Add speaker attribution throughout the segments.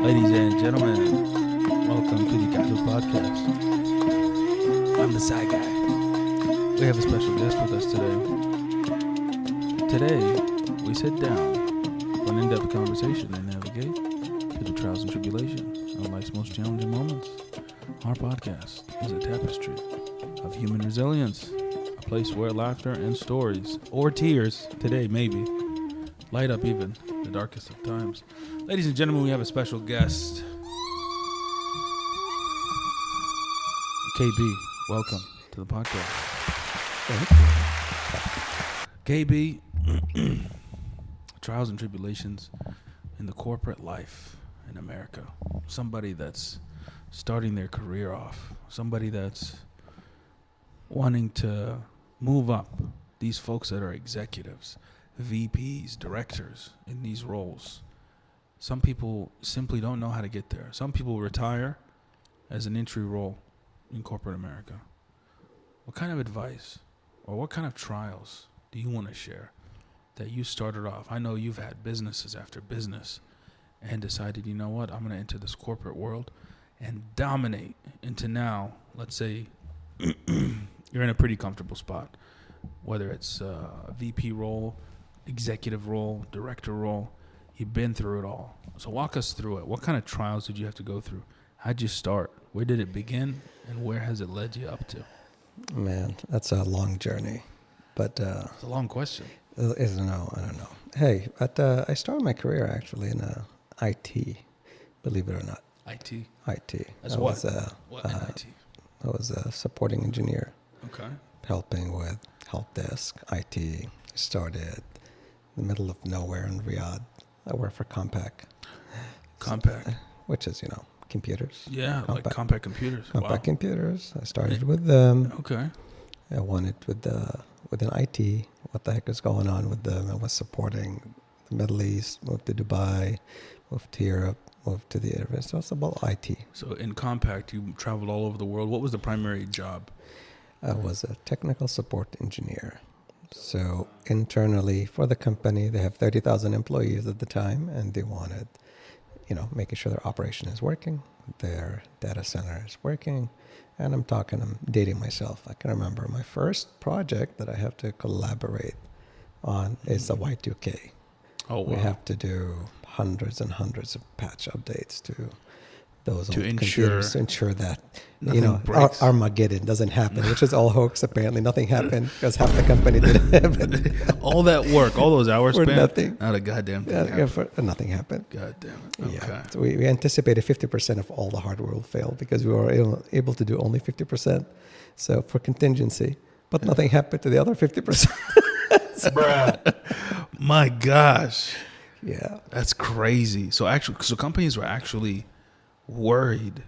Speaker 1: Ladies and gentlemen, welcome to the TKP podcast. I'm the side guy. We have a special guest with us today. Today, we sit down for an in-depth conversation and navigate through the trials and tribulations of life's most challenging moments. Our podcast is a tapestry of human resilience, a place where laughter and stories, or tears, today maybe, light up even the darkest of times. Ladies and gentlemen, we have a special guest. KB, welcome to the podcast. KB, trials and tribulations in the corporate life in America. Somebody that's starting their career off. Somebody that's wanting to move up. These folks that are executives, VPs, directors in these roles. Some people simply don't know how to get there. Some people retire as an entry role in corporate America. What kind of advice or what kind of trials do you want to share that you started off? I know you've had businesses after business and decided, you know what, I'm going to enter this corporate world and dominate into now, let's say you're in a pretty comfortable spot, whether it's a VP role, executive role, director role. You've been through it all. So walk us through it. What kind of trials did you have to go through? How'd you start? Where did it begin? And where has it led you up to?
Speaker 2: Man, that's a long journey. But
Speaker 1: It's a long question.
Speaker 2: I don't know. Hey, but I started my career actually in IT, believe it or not.
Speaker 1: IT?
Speaker 2: IT.
Speaker 1: That's
Speaker 2: I
Speaker 1: what?
Speaker 2: Was,
Speaker 1: What in IT?
Speaker 2: I was a supporting engineer.
Speaker 1: Okay.
Speaker 2: Helping with help desk, IT. Started in the middle of nowhere in Riyadh. I work for Compaq.
Speaker 1: Compaq.
Speaker 2: Which is, computers.
Speaker 1: Yeah, like Compaq computers.
Speaker 2: Compaq computers. I started with them.
Speaker 1: Okay.
Speaker 2: I wanted within IT, what the heck is going on with them. I was supporting the Middle East, moved to Dubai, moved to Europe, moved to the area. So it's about IT.
Speaker 1: So in Compaq, you traveled all over the world. What was the primary job?
Speaker 2: I was a technical support engineer. So internally for the company, they have 30,000 employees at the time, and they wanted, making sure their operation is working, their data center is working. And I'm dating myself. I can remember my first project that I have to collaborate on is the Y2K.
Speaker 1: Oh, wow.
Speaker 2: We have to do hundreds and hundreds of patch updates to those
Speaker 1: to
Speaker 2: old
Speaker 1: ensure
Speaker 2: computers to ensure that
Speaker 1: breaks.
Speaker 2: Armageddon doesn't happen, which is all hoax. Apparently, nothing happened because half the company didn't have it.
Speaker 1: All that work, all those hours
Speaker 2: For
Speaker 1: spent,
Speaker 2: nothing.
Speaker 1: not a goddamn thing happened.
Speaker 2: Nothing happened.
Speaker 1: God damn it. Okay.
Speaker 2: Yeah. So we anticipated 50% of all the hardware will fail because we were able to do only 50%. So for contingency, but nothing happened to the other 50%.
Speaker 1: Bruh. My gosh.
Speaker 2: Yeah.
Speaker 1: That's crazy. So companies were actually worried.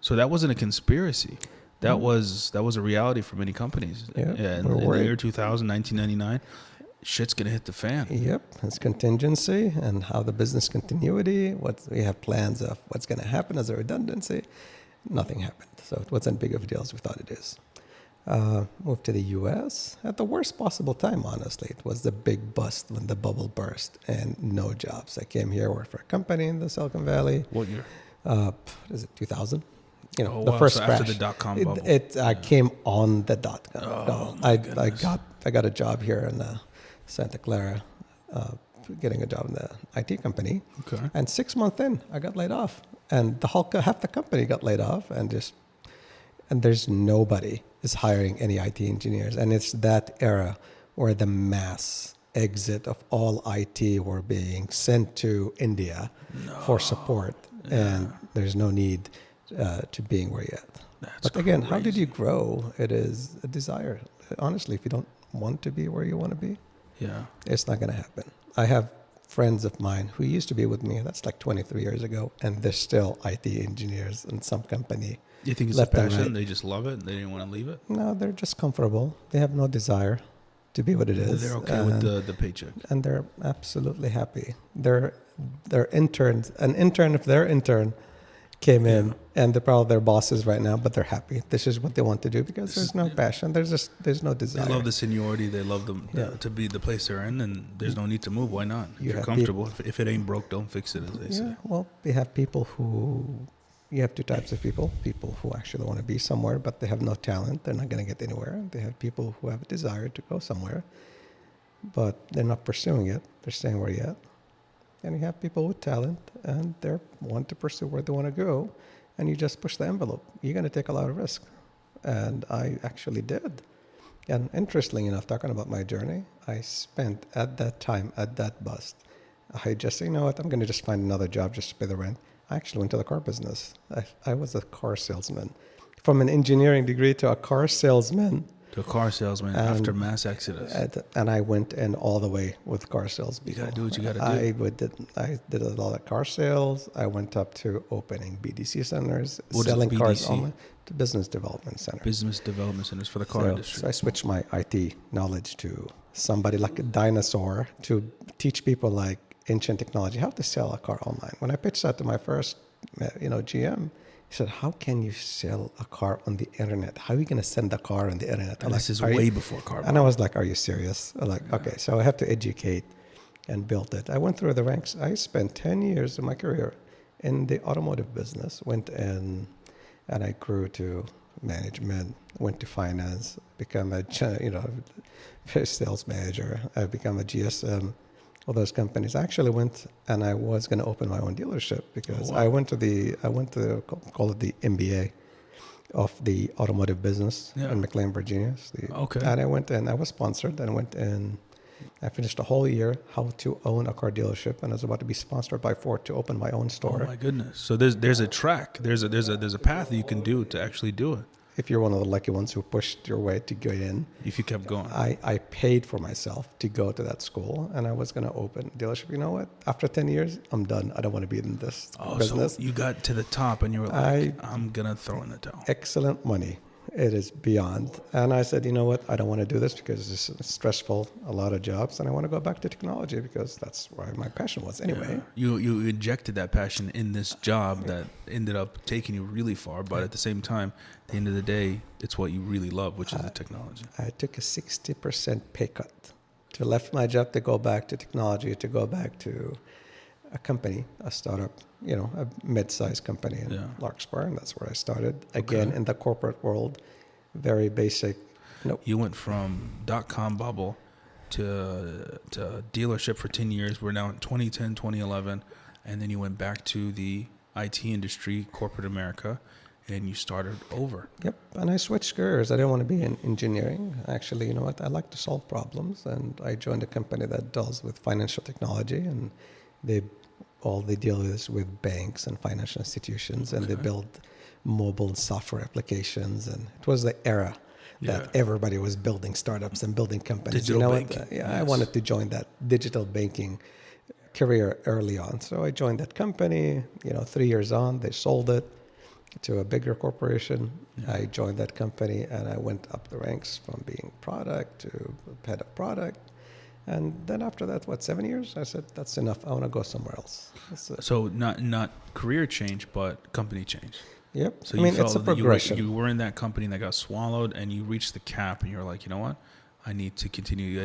Speaker 1: So that wasn't a conspiracy. That was a reality for many companies.
Speaker 2: Yeah,
Speaker 1: in the year 2000, 1999, shit's going to hit the fan.
Speaker 2: Yep. It's contingency and how the business continuity, we have plans of what's going to happen as a redundancy. Nothing happened. So it wasn't big of a deal as we thought it is. Moved to the U.S. at the worst possible time, honestly. It was the big bust when the bubble burst and no jobs. I came here, worked for a company in the Silicon Valley.
Speaker 1: What year?
Speaker 2: Is it 2000?
Speaker 1: The
Speaker 2: first
Speaker 1: so
Speaker 2: crash.
Speaker 1: After the dot-com bubble.
Speaker 2: I came on the dot-com.
Speaker 1: Oh,
Speaker 2: I got a job here in Santa Clara, getting a job in the IT company.
Speaker 1: Okay.
Speaker 2: And 6 months in, I got laid off. And half the company got laid off, and there's nobody is hiring any IT engineers. And it's that era where the mass exit of all IT were being sent to India for support. Yeah. And there's no need to being where you're at. But again, how did you grow? It is a desire. Honestly, if you don't want to be where you want to be, it's not going to happen. I have friends of mine who used to be with me, that's like 23 years ago, and they're still IT engineers in some company.
Speaker 1: You think it's a passion? Right. They just love it? They didn't want to leave it?
Speaker 2: No, they're just comfortable. They have no desire to be what it is.
Speaker 1: They're okay with the paycheck.
Speaker 2: And they're absolutely happy. They're interns. An intern, if their intern came in, and they're probably their bosses right now, but they're happy. This is what they want to do because there's no passion. There's no desire.
Speaker 1: They love the seniority. They love them to be the place they're in, and there's no need to move. Why not? If you're comfortable. If it ain't broke, don't fix it, as they say.
Speaker 2: Well, we have people who... You have two types of people. People who actually want to be somewhere, but they have no talent. They're not going to get anywhere. They have people who have a desire to go somewhere, but they're not pursuing it. They're staying where you're at. And you have people with talent, and they want to pursue where they want to go, and you just push the envelope. You're going to take a lot of risk. And I actually did. And interestingly enough, talking about my journey, I spent at that time, at that bust, I just said, you know what, I'm going to just find another job just to pay the rent. I actually went to the car business. I was a car salesman. From an engineering degree to a car salesman.
Speaker 1: To a car salesman after mass exodus.
Speaker 2: And I went in all the way with car sales.
Speaker 1: You got to do what you got to do.
Speaker 2: I did a lot of car sales. I went up to opening BDC centers,
Speaker 1: what
Speaker 2: selling
Speaker 1: is
Speaker 2: cars
Speaker 1: BDC?
Speaker 2: online to business development centers.
Speaker 1: Business development centers for the car industry.
Speaker 2: So I switched my IT knowledge to somebody like a dinosaur to teach people like ancient technology how to sell a car online. When I pitched that to my first, GM, he said, "How can you sell a car on the internet? How are you going to send a car on the internet?"
Speaker 1: And this is way before car.
Speaker 2: And I was like, "Are you serious?" I'm like, okay, so I have to educate and build it. I went through the ranks. I spent 10 years of my career in the automotive business. Went in, and I grew to management. Went to finance. Become a sales manager. I become a GSM. All those companies. I actually went, and I was going to open my own dealership because I went to call it the MBA of the automotive business in McLean, Virginia. And I went in. I was sponsored, and went in. I finished a whole year how to own a car dealership, and I was about to be sponsored by Ford to open my own store.
Speaker 1: Oh my goodness! So there's a track. There's a path that you can do to actually do it.
Speaker 2: If you're one of the lucky ones who pushed your way to get in.
Speaker 1: If you kept going.
Speaker 2: I paid for myself to go to that school, and I was going to open a dealership. You know what? After 10 years, I'm done. I don't want to be in this business.
Speaker 1: So you got to the top, and you were like, I'm going to throw in the towel.
Speaker 2: Excellent money. It is beyond. And I said, you know what? I don't want to do this because it's stressful, a lot of jobs, and I want to go back to technology because that's where my passion was anyway.
Speaker 1: Yeah. You injected that passion in this job that ended up taking you really far, but at the same time, at the end of the day, it's what you really love, which is the technology.
Speaker 2: I took a 60% pay cut to left my job to go back to technology, to go back to a company, a startup, a mid-sized company in Larkspur, and that's where I started. Again, in the corporate world, very basic.
Speaker 1: You went from .com bubble to dealership for 10 years. We're now in 2010, 2011, and then you went back to the IT industry, corporate America, and you started over.
Speaker 2: Yep, and I switched careers. I didn't want to be in engineering. Actually, you know what? I like to solve problems, and I joined a company that deals with financial technology, and they deal with banks and financial institutions, and they build mobile software applications. And it was the era that everybody was building startups and building companies.
Speaker 1: Digital banking.
Speaker 2: I wanted to join that digital banking career early on. So I joined that company. 3 years on, they sold it to a bigger corporation. I joined that company, and I went up the ranks from being product to head of product. And then after that, 7 years? I said, that's enough. I want to go somewhere else.
Speaker 1: So not career change, but company change.
Speaker 2: Yep.
Speaker 1: So
Speaker 2: it's a progression.
Speaker 1: You were in that company that got swallowed, and you reached the cap, and you're like, you know what? I need to continue.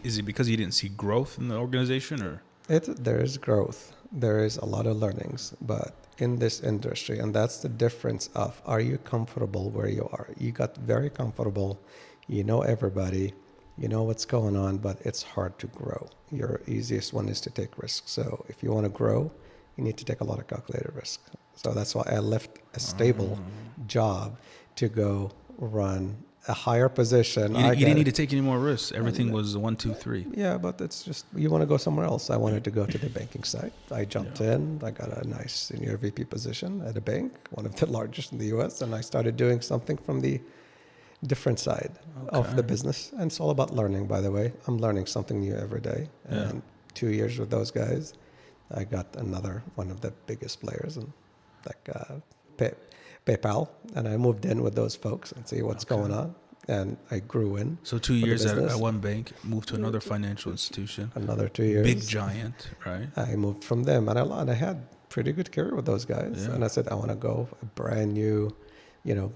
Speaker 1: Is it because you didn't see growth in the organization, or?
Speaker 2: There is growth. There is a lot of learnings, but in this industry, and that's the difference of, are you comfortable where you are? You got very comfortable. You know everybody. You know what's going on, but it's hard to grow. Your easiest one is to take risks. So if you want to grow, you need to take a lot of calculated risk. So that's why I left a stable job to go run a higher position.
Speaker 1: You didn't need to take any more risks. Everything was 1, 2, 3.
Speaker 2: Yeah, but it's just, you want to go somewhere else. I wanted to go to the banking side. I jumped in. I got a nice senior VP position at a bank, one of the largest in the U.S., and I started doing something from the different side of the business. And it's all about learning, by the way. I'm learning something new every day. And 2 years with those guys, I got another one of the biggest players, and PayPal, and I moved in with those folks and see what's going on. And I grew in.
Speaker 1: So 2 years at one bank, moved to another financial institution.
Speaker 2: Another 2 years.
Speaker 1: Big giant, right?
Speaker 2: I moved from them, and I had pretty good career with those guys.
Speaker 1: Yeah.
Speaker 2: And I said, I want to go a brand new, you know,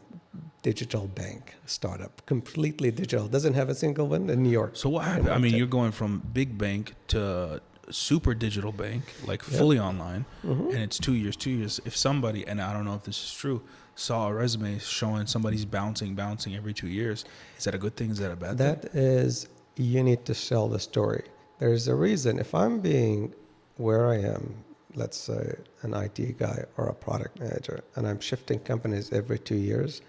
Speaker 2: digital bank startup, completely digital. Doesn't have a single one in New York.
Speaker 1: So what happened? I mean, you're going from big bank to super digital bank, like fully online, and it's 2 years. 2 years. If somebody, and I don't know if this is true, saw a resume showing somebody's bouncing every 2 years, is that a good thing? Is that a bad thing?
Speaker 2: That is, you need to sell the story. There's a reason. If I'm being where I am, let's say an IT guy or a product manager, and I'm shifting companies every 2 years,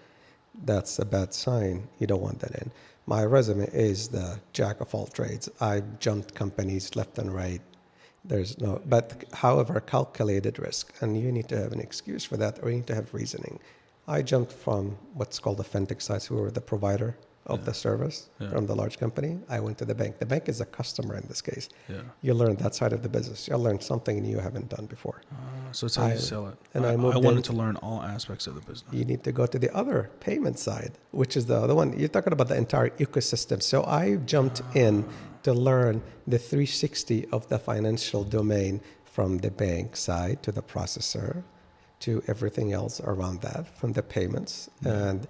Speaker 2: that's a bad sign. You don't want that in. My resume is the jack of all trades. I jumped companies left and right. There's no, but however, calculated risk, and you need to have an excuse for that, or you need to have reasoning. I jumped from what's called the fintech sites. We were the provider of the service from the large company. I went to the bank. The bank is a customer in this case.
Speaker 1: Yeah.
Speaker 2: You learn that side of the business. You'll learn something you haven't done before.
Speaker 1: So it's how you sell it.
Speaker 2: And
Speaker 1: I
Speaker 2: moved
Speaker 1: wanted to learn all aspects of the business.
Speaker 2: You need to go to the other payment side, which is the other one. You're talking about the entire ecosystem. So I jumped in to learn the 360 of the financial domain, from the bank side to the processor to everything else around that, from the payments. And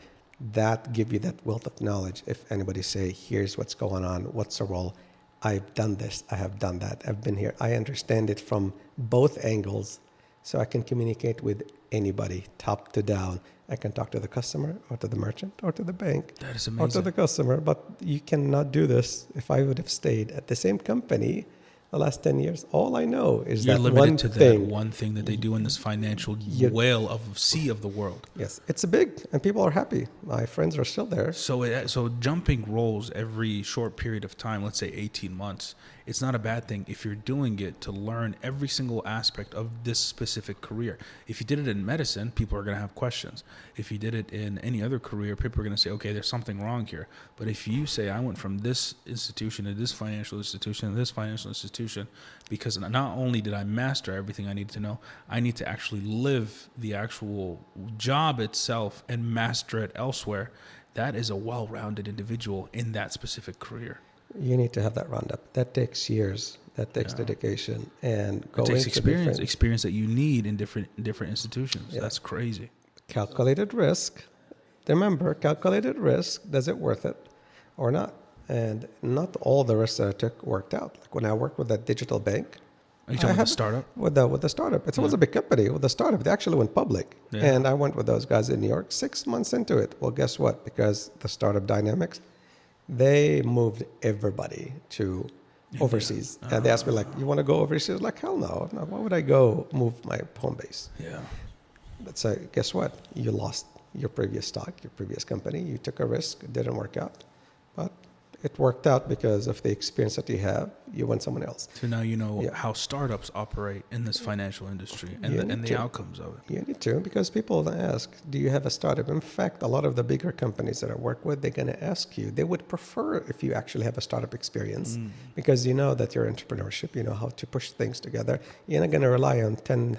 Speaker 2: that give you that wealth of knowledge. If anybody say, here's what's going on, what's the role, I've done this, I have done that, I've been here. I understand it from both angles, so I can communicate with anybody, top to down. I can talk to the customer or to the merchant or to the bank.
Speaker 1: That is
Speaker 2: or
Speaker 1: amazing.
Speaker 2: to the customer. But you cannot do this. If I would have stayed at the same company the last 10 years, all I know is
Speaker 1: You're
Speaker 2: that
Speaker 1: limited
Speaker 2: one
Speaker 1: to
Speaker 2: thing.
Speaker 1: that one thing that they do in this financial whale of sea of the world.
Speaker 2: Yes, it's big, and people are happy. My friends are still there.
Speaker 1: So jumping roles every short period of time, let's say 18 months, it's not a bad thing if you're doing it to learn every single aspect of this specific career. If you did it in medicine, people are going to have questions. If you did it in any other career, people are going to say, okay, there's something wrong here. But if you say, I went from this institution to this financial institution to this financial institution, because not only did I master everything I needed to know, I need to actually live the actual job itself and master it elsewhere. That is a well-rounded individual in that specific career.
Speaker 2: You need to have that roundup. That takes years. That takes dedication, and
Speaker 1: it takes experience that you need in different institutions.
Speaker 2: Yeah.
Speaker 1: That's crazy.
Speaker 2: Calculated risk. Remember, calculated risk. Does it worth it or not? And not all the risks that I took worked out. Like when I worked with that digital bank.
Speaker 1: Are you talking about the startup?
Speaker 2: With the startup. It was a big company. With the startup, they actually went public.
Speaker 1: Yeah.
Speaker 2: And I went with those guys in New York 6 months into it. Well, guess what? Because the startup dynamics, they moved everybody to overseas. And they asked me, like, you want to go overseas? Like, hell no. Why would I go move my home base?
Speaker 1: Yeah.
Speaker 2: But so guess what? You lost your previous stock, your previous company. You took a risk. It didn't work out. But it worked out because of the experience that you have. You went someone else.
Speaker 1: So now you know how startups operate in this financial industry and the outcomes of it.
Speaker 2: You need to, because people ask, do you have a startup? In fact, a lot of the bigger companies that I work with, they're going to ask you. They would prefer if you actually have a startup experience, because you know that your entrepreneurship, you know how to push things together. You're not going to rely on 10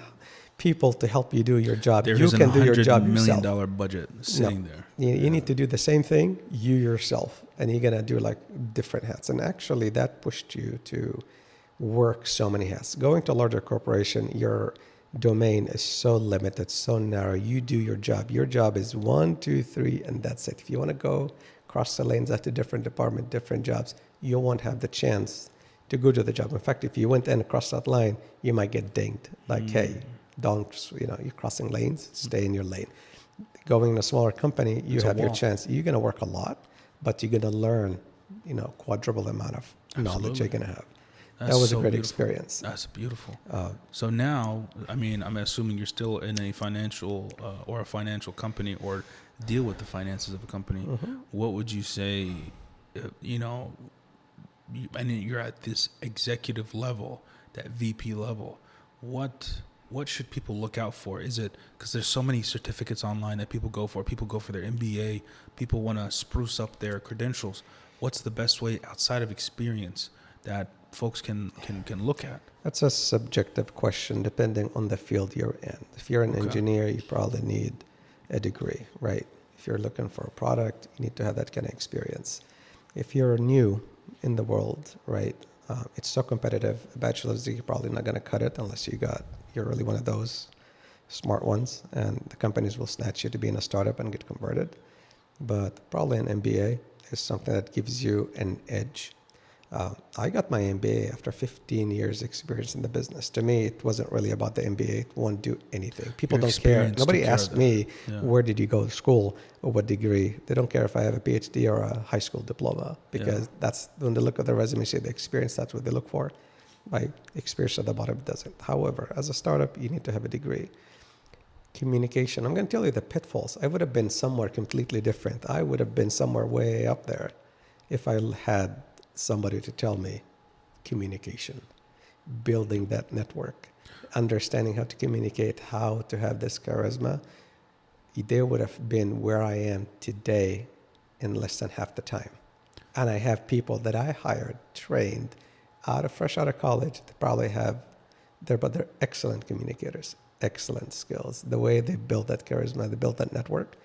Speaker 2: people to help you do your job.
Speaker 1: There
Speaker 2: you
Speaker 1: isn't
Speaker 2: can do your job
Speaker 1: $100 million
Speaker 2: yourself.
Speaker 1: budget sitting there.
Speaker 2: You need to do the same thing, you yourself, and you're going to do like different hats. And actually that pushed you to work so many hats. Going to a larger corporation, your domain is so limited, so narrow. You do your job. Your job is 1, 2, 3, and that's it. If you want to go cross the lanes at a different department, different jobs, you won't have the chance to go to the job. In fact, if you went in across that line, you might get dinged. Like, hey, don't, you're crossing lanes, stay in your lane. Going in a smaller company, you have your chance. You're going to work a lot, but you're going to learn, quadruple the amount of knowledge you're going to have. That was a great experience.
Speaker 1: That's beautiful. So now, I mean, I'm assuming you're still in a financial company or deal with the finances of a company. What would you say, and you're at this executive level, that VP level, what should people look out for? Is it because there's so many certificates online that people go for? People go for their MBA. People want to spruce up their credentials. What's the best way outside of experience that folks can look at?
Speaker 2: That's a subjective question depending on the field you're in. If you're an engineer, you probably need a degree, right? If you're looking for a product, you need to have that kind of experience. If you're new in the world, right, It's so competitive. A bachelor's degree, you're probably not going to cut it unless you're really one of those smart ones, and the companies will snatch you to be in a startup and get converted. But probably an MBA is something that gives you an edge. I got my MBA after 15 years experience in the business. To me, it wasn't really about the MBA. It won't do anything. People
Speaker 1: Your
Speaker 2: don't care.
Speaker 1: experience
Speaker 2: Nobody
Speaker 1: took care
Speaker 2: asked
Speaker 1: of that.
Speaker 2: me,
Speaker 1: Yeah.
Speaker 2: where did you go to school or what degree? They don't care if I have a PhD or a high school diploma, because that's when they look at the resume, see the experience, that's what they look for. My experience at the bottom doesn't. However, as a startup, you need to have a degree. Communication. I'm going to tell you the pitfalls. I would have been somewhere completely different. I would have been somewhere way up there if I had somebody to tell me communication, building that network, understanding how to communicate, how to have this charisma. They would have been where I am today in less than half the time. And I have people that I hired, trained, fresh out of college, they probably have, but they're excellent communicators, excellent skills. The way they build that charisma, they build that network,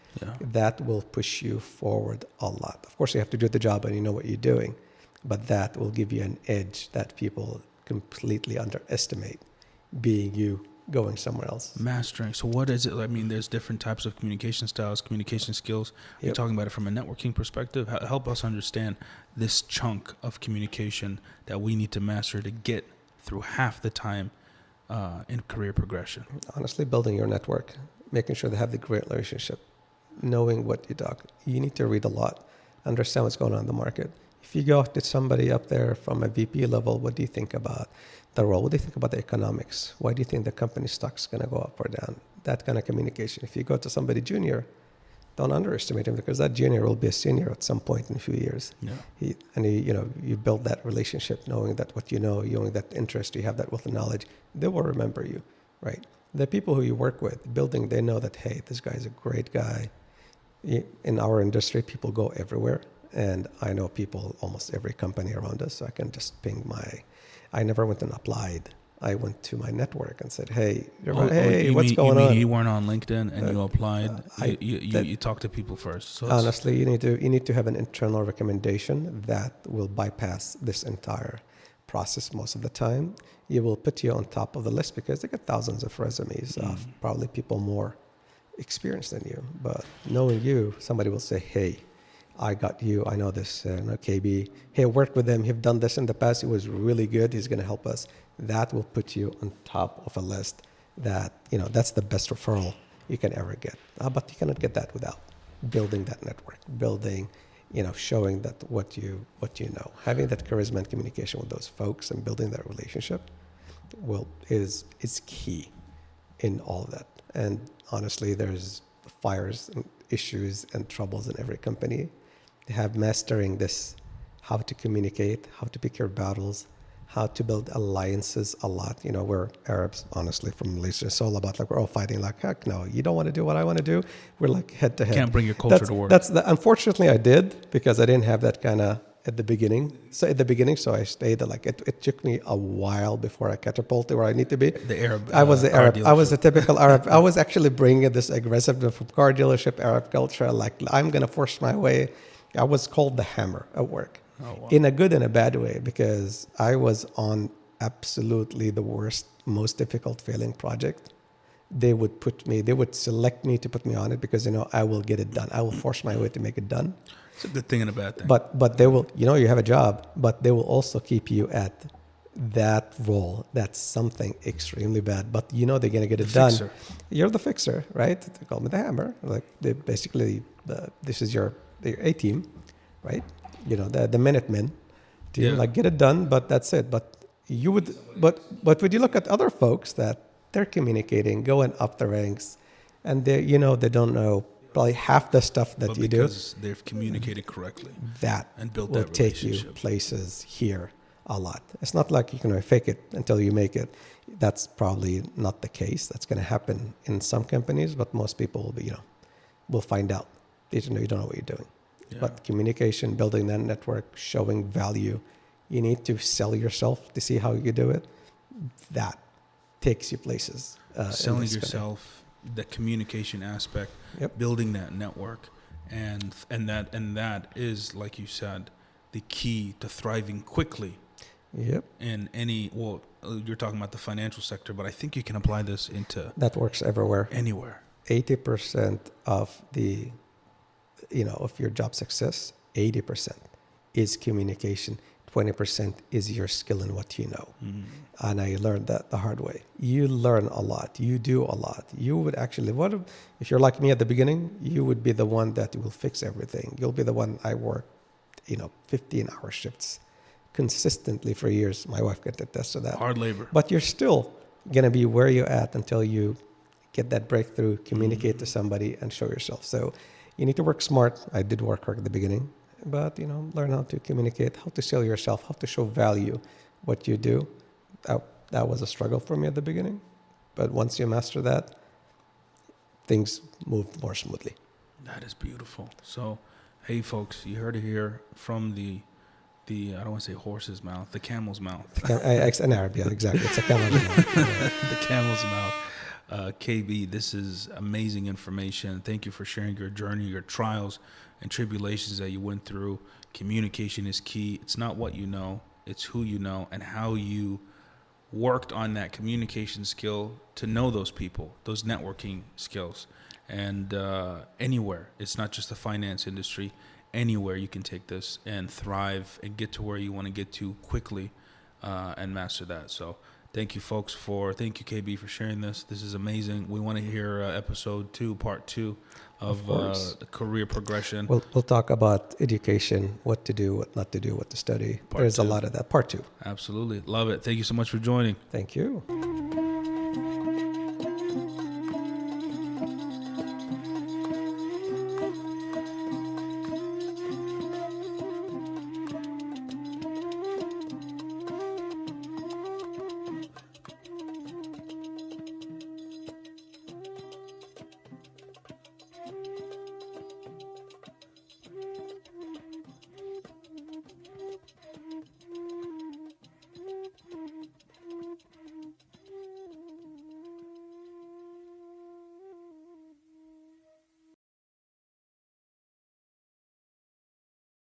Speaker 2: that will push you forward a lot. Of course, you have to do the job and you know what you're doing, but that will give you an edge that people completely underestimate, being you going somewhere else.
Speaker 1: Mastering. So what is it? I mean, there's different types of communication styles, communication skills. You're talking about it from a networking perspective. Help us understand this chunk of communication that we need to master to get through half the time in career progression.
Speaker 2: Honestly, building your network, making sure they have the great relationship, knowing what you talk. You need to read a lot, understand what's going on in the market. If you go to somebody up there from a VP level, what do you think about the role? What do you think about the economics? Why do you think the company stock's going to go up or down? That kind of communication. If you go to somebody junior, don't underestimate him, because that junior will be a senior at some point in a few years. You build that relationship, knowing that what you know, knowing that interest, you have that wealth of knowledge, they will remember you, right? The people who you work with, building, they know that, hey, this guy's a great guy. In our industry, people go everywhere. And I know people, almost every company around us, so I can just ping I never went and applied. I went to my network and said, hey, what's going on?
Speaker 1: You weren't on LinkedIn and you applied. You talk to people first. So
Speaker 2: honestly, you need to have an internal recommendation that will bypass this entire process most of the time. It will put you on top of the list because they get thousands of resumes of probably people more experienced than you. But knowing you, somebody will say, hey, I got you. I know this KB. Hey, work with him. He've done this in the past. It was really good. He's going to help us. That will put you on top of a list that, that's the best referral you can ever get. But you cannot get that without building that network, showing that what you know, having that charisma and communication with those folks and building that relationship is key in all of that. And honestly, there's fires and issues and troubles in every company. They have mastering this, how to communicate, how to pick your battles, how to build alliances a lot. We're Arabs, honestly, from Malaysia. It's all about we're all fighting like, heck no, you don't want to do what I want to do. We're like head to head.
Speaker 1: Can't bring your culture to work.
Speaker 2: Unfortunately, I did, because I didn't have that kind of at the beginning. So I stayed it took me a while before I catapulted where I need to be.
Speaker 1: The Arab.
Speaker 2: I was the Arab. I was a typical Arab. I was actually bringing this aggressiveness from car dealership Arab culture. Like, I'm going to force my way. I was called the hammer at work.
Speaker 1: Oh, wow.
Speaker 2: In a good and a bad way, because I was on absolutely the worst, most difficult failing project. They would select me to put me on it because, I will get it done. I will force my way to make it done.
Speaker 1: It's a good thing and a bad thing.
Speaker 2: But they will, you have a job, but they will also keep you at that role. That's something extremely bad, but they're going to get it done. You're the fixer, right? They call me the hammer. Like, they basically, this is your A-team, right? The Minutemen. Get it done, but that's it. But would you look at other folks that they're communicating, going up the ranks, and they don't know probably half the stuff that you do.
Speaker 1: Because they've communicated correctly.
Speaker 2: That
Speaker 1: and built
Speaker 2: will
Speaker 1: that
Speaker 2: take you
Speaker 1: relationship.
Speaker 2: places here a lot. It's not like you can fake it until you make it. That's probably not the case. That's going to happen in some companies, but most people will be, will find out. You don't know what you're doing. Yeah. But communication, building that network, showing value, you need to sell yourself to see how you do it. That takes you places.
Speaker 1: Selling yourself, the communication aspect, building that network, and that is, like you said, the key to thriving quickly
Speaker 2: Yep.
Speaker 1: in any, well, you're talking about the financial sector, but I think you can apply this into
Speaker 2: That works everywhere.
Speaker 1: anywhere.
Speaker 2: 80% of of your job success, 80% is communication. 20% is your skill in what you know.
Speaker 1: Mm.
Speaker 2: And I learned that the hard way. You learn a lot. You do a lot. You would actually, if you're like me at the beginning, you would be the one that will fix everything. You'll be the one. I work, 15-hour shifts consistently for years. My wife can attest to that.
Speaker 1: Hard labor.
Speaker 2: But you're still going to be where you're at until you get that breakthrough, communicate to somebody, and show yourself. So you need to work smart. I did work hard at the beginning, but learn how to communicate, how to sell yourself, how to show value, what you do. That was a struggle for me at the beginning, but once you master that, things move more smoothly.
Speaker 1: That is beautiful. So, hey, folks, you heard it here from the I don't want to say horse's mouth, the camel's mouth.
Speaker 2: In Arab, yeah, exactly. It's a camel's mouth. Yeah.
Speaker 1: The camel's mouth. KB, this is amazing information. Thank you for sharing your journey, your trials and tribulations that you went through. Communication is key. It's not what you know, it's who you know and how you worked on that communication skill to know those people, those networking skills. And anywhere, it's not just the finance industry. Anywhere you can take this and thrive and get to where you want to get to quickly and master that. So thank you, folks, thank you, KB, for sharing this. This is amazing. We want to hear episode 2, part 2 of the career progression.
Speaker 2: We'll talk about education, what to do, what not to do, what to study. There's a lot of that. Part 2.
Speaker 1: Absolutely. Love it. Thank you so much for joining.
Speaker 2: Thank you.